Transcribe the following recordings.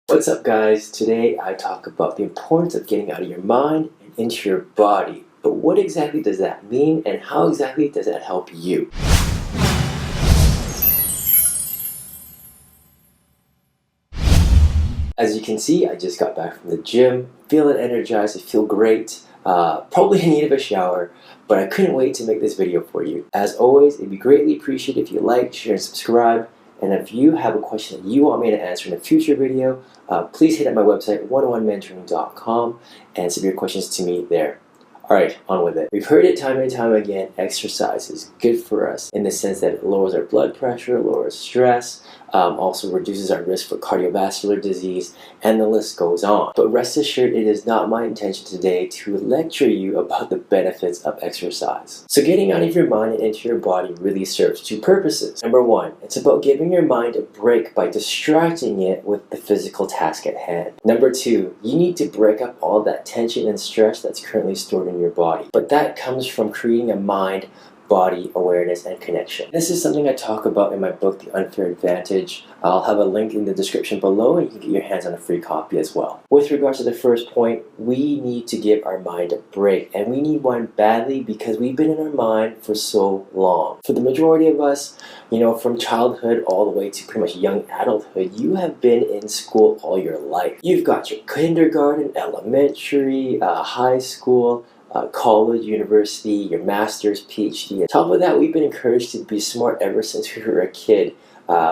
What's up, guys? Today I talk about the importance of getting out of your mind and into your body. But what exactly does that mean, and how exactly does that help you? As you can see, I just got back from the gym, feeling energized, I feel great, probably in need of a shower, but I couldn't wait to make this video for you. As always, it'd be greatly appreciated if you like, share, and subscribe. And if you have a question that you want me to answer in a future video, please hit up my website, 101mentoring.com, and send your questions to me there. Alright, on with it. We've heard it time and time again, exercise is good for us in the sense that it lowers our blood pressure, lowers stress, also reduces our risk for cardiovascular disease, and the list goes on. But rest assured, it is not my intention today to lecture you about the benefits of exercise. So getting out of your mind and into your body really serves two purposes. Number one, it's about giving your mind a break by distracting it with the physical task at hand. Number two, you need to break up all that tension and stress that's currently stored in your body. But that comes from creating a mind-body awareness and connection. This is something I talk about in my book, The Unfair Advantage. I'll have a link in the description below, and you can get your hands on a free copy as well. With regards to the first point, we need to give our mind a break, and we need one badly because we've been in our mind for so long. For the majority of us, from childhood all the way to pretty much young adulthood, you have been in school all your life. You've got your kindergarten, elementary, high school, college, university, your master's, PhD. On top of that, we've been encouraged to be smart ever since we were a kid.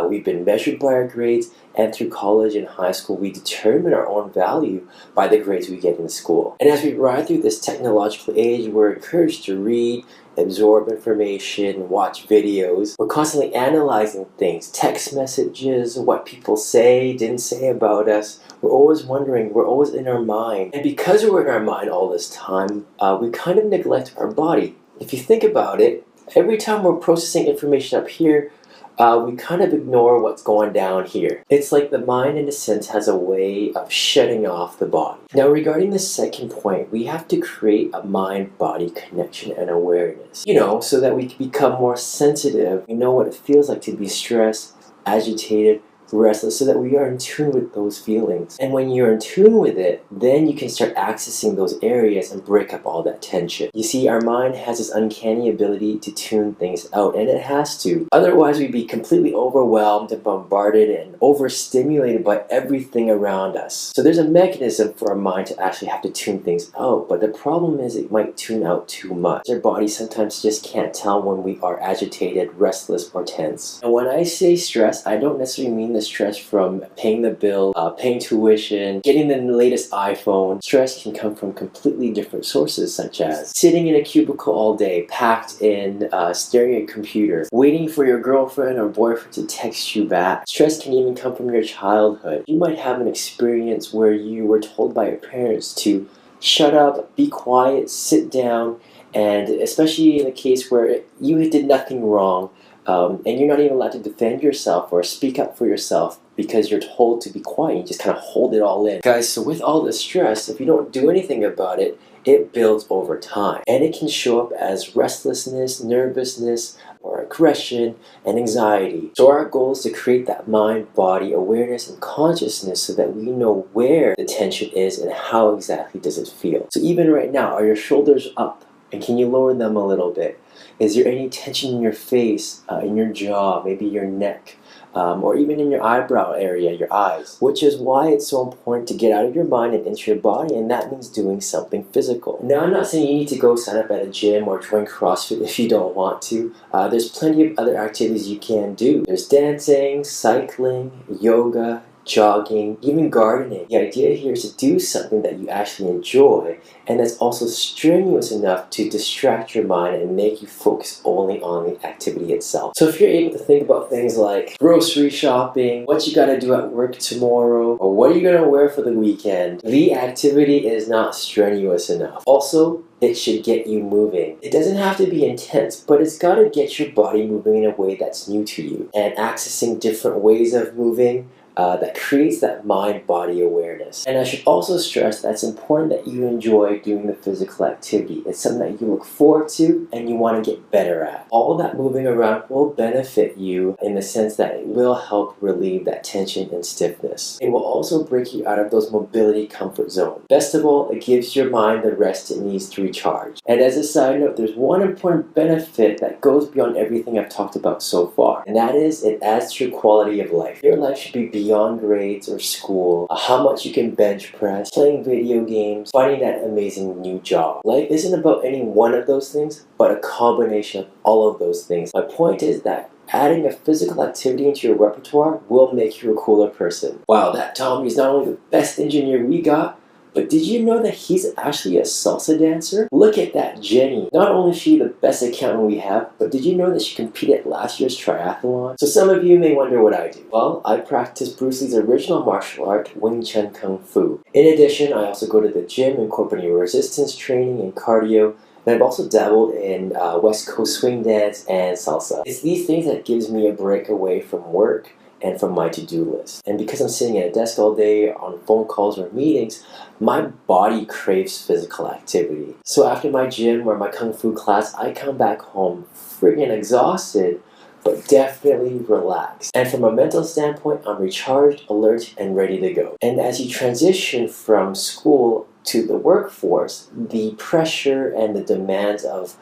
We've been measured by our grades, and through college and high school, we determine our own value by the grades we get in school. And as we ride through this technological age, we're encouraged to read, absorb information, watch videos. We're constantly analyzing things, text messages, what people say, didn't say about us. We're always wondering, we're always in our mind. And because we're in our mind all this time, we kind of neglect our body. If you think about it, every time we're processing information up here, we kind of ignore what's going down here. It's like the mind, in a sense, has a way of shutting off the body. Now, regarding the second point, we have to create a mind-body connection and awareness, so that we can become more sensitive. We know what it feels like to be stressed, agitated, restless, so that we are in tune with those feelings. And when you're in tune with it, then you can start accessing those areas and break up all that tension. You see, our mind has this uncanny ability to tune things out, and it has to. Otherwise, we'd be completely overwhelmed and bombarded and overstimulated by everything around us. So there's a mechanism for our mind to actually have to tune things out, but the problem is it might tune out too much. Our body sometimes just can't tell when we are agitated, restless, or tense. And when I say stress, I don't necessarily mean the stress from paying the bill, paying tuition, getting the latest iPhone. Stress can come from completely different sources, such as sitting in a cubicle all day, packed in, staring at a computer, waiting for your girlfriend or boyfriend to text you back. Stress can even come from your childhood. You might have an experience where you were told by your parents to shut up, be quiet, sit down, and especially in the case where you did nothing wrong, and you're not even allowed to defend yourself or speak up for yourself because you're told to be quiet. You just kind of hold it all in. Guys, so with all this stress, if you don't do anything about it, it builds over time. And it can show up as restlessness, nervousness, or aggression and anxiety. So our goal is to create that mind-body awareness and consciousness so that we know where the tension is and how exactly does it feel. So even right now, are your shoulders up? And can you lower them a little bit? Is there any tension in your face, in your jaw, maybe your neck, or even in your eyebrow area, your eyes? Which is why it's so important to get out of your mind and into your body, and that means doing something physical. Now, I'm not saying you need to go sign up at a gym or join CrossFit if you don't want to. There's plenty of other activities you can do. There's dancing, cycling, yoga, jogging, even gardening. The idea here is to do something that you actually enjoy and that's also strenuous enough to distract your mind and make you focus only on the activity itself. So if you're able to think about things like grocery shopping, what you gotta do at work tomorrow, or what are you gonna wear for the weekend, the activity is not strenuous enough. Also, it should get you moving. It doesn't have to be intense, but it's gotta get your body moving in a way that's new to you. And accessing different ways of moving that creates that mind-body awareness. And I should also stress that it's important that you enjoy doing the physical activity. It's something that you look forward to and you want to get better at. All of that moving around will benefit you in the sense that it will help relieve that tension and stiffness. It will also break you out of those mobility comfort zones. Best of all, it gives your mind the rest it needs to recharge. And as a side note, there's one important benefit that goes beyond everything I've talked about so far, and that is it adds to your quality of life. Your life should be beyond grades or school, how much you can bench press, playing video games, finding that amazing new job. Life isn't about any one of those things, but a combination of all of those things. My point is that adding a physical activity into your repertoire will make you a cooler person. Wow, that Tommy is not only the best engineer we got, but did you know that he's actually a salsa dancer? Look at that Jenny. Not only is she the best accountant we have, but did you know that she competed at last year's triathlon? So some of you may wonder what I do. Well, I practice Bruce Lee's original martial art, Wing Chun Kung Fu. In addition, I also go to the gym, incorporating resistance training and cardio. And I've also dabbled in West Coast swing dance and salsa. It's these things that gives me a break away from work and from my to-do list. And because I'm sitting at a desk all day on phone calls or meetings, my body craves physical activity. So after my gym or my Kung Fu class, I come back home friggin' exhausted, but definitely relaxed. And from a mental standpoint, I'm recharged, alert, and ready to go. And as you transition from school to the workforce, the pressure and the demands of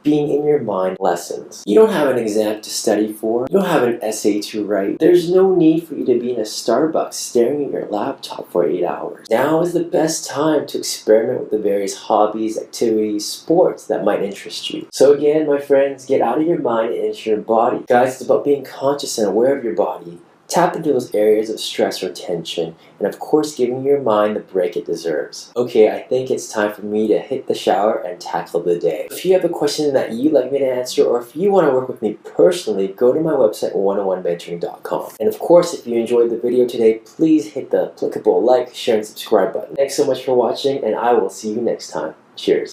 being in your mind lessens. You don't have an exam to study for. You don't have an essay to write. There's no need for you to be in a Starbucks staring at your laptop for 8 hours. Now is the best time to experiment with the various hobbies, activities, sports that might interest you. So again, my friends, get out of your mind and into your body. Guys, it's about being conscious and aware of your body. Tap into those areas of stress or tension, and of course giving your mind the break it deserves. Okay, I think it's time for me to hit the shower and tackle the day. If you have a question that you'd like me to answer, or if you want to work with me personally, go to my website, 101mentoring.com. And of course, if you enjoyed the video today, please hit the applicable like, share, and subscribe button. Thanks so much for watching, and I will see you next time. Cheers.